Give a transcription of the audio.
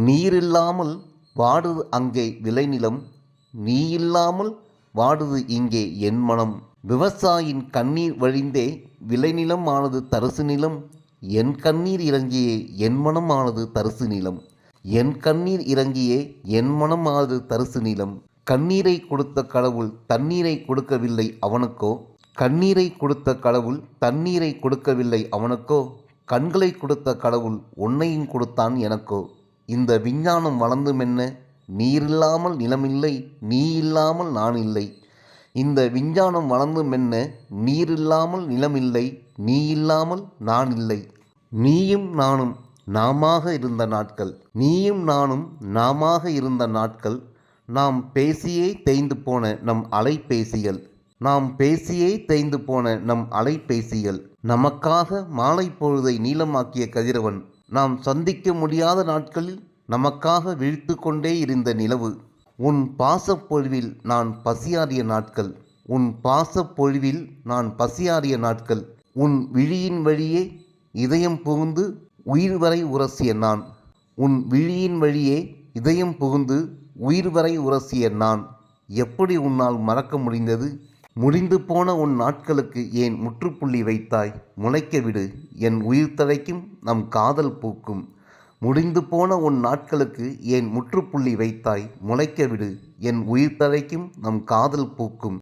நீரில்லாமல் வாடுது அங்கே விளைநிலம், நீ இல்லாமல் வாடுது இங்கே என் மனம். விவசாயின் கண்ணீர் வழிந்தே விளைநிலம் ஆனது தரிசு நிலம், என் கண்ணீர் இறங்கியே என் மனம் ஆனது தரிசு நிலம். என் கண்ணீர் இறங்கியே என் மனம் ஆனது தரிசு நிலம். கண்ணீரை கொடுத்த கடவுள் தண்ணீரை கொடுக்கவில்லை அவனுக்கோ, கண்ணீரை கொடுத்த கடவுள் தண்ணீரை கொடுக்கவில்லை அவனுக்கோ, கண்களை கொடுத்த கடவுள் உன்னையும் கொடுத்தான் எனக்கோ. இந்த விஞ்ஞானம் வளர்ந்துமென்ன, நீரில்லாமல் நிலமில்லை, நீ இல்லாமல் நான் இல்லை. இந்த விஞ்ஞானம் வளர்ந்துமென்ன, நீரில்லாமல் நிலமில்லை, நீ இல்லாமல் நான் இல்லை. நீயும் நானும் நாமாக இருந்த நாட்கள், நீயும் நானும் நாமாக இருந்த நாட்கள், நாம் பேசியே தேய்ந்து போன நம் அலைபேசிகள், நாம் பேசியே தேய்ந்து போன நம் அலைபேசிகள், நமக்காக மாலை பொழுதை நீளமாக்கிய கதிரவன், நாம் சந்திக்க முடியாத நாட்களில் நமக்காக விழித்து கொண்டே இருந்த நிலவு, உன் பாசப்பொழிவில் நான் பசியாறிய நாட்கள், உன் பாசப்பொழிவில் நான் பசியாறிய நாட்கள், உன் விழியின் வழியே இதயம் புகுந்து உயிர் வரை உரசிய நான், உன் விழியின் வழியே இதயம் புகுந்து உயிர் வரை உரசிய நான். எப்படி உன்னால் மறக்க முடிந்தது? முடிந்து போன உன் நாட்களுக்கு ஏன் முற்றுப்புள்ளி வைத்தாய்? முளைக்க விடு, என் உயிர் தழைக்கும் நம் காதல் பூக்கும். முடிந்து போன உன் நாட்களுக்கு ஏன் முற்றுப்புள்ளி வைத்தாய்? முளைக்க விடு, என் உயிர் தழைக்கும் நம் காதல் பூக்கும்.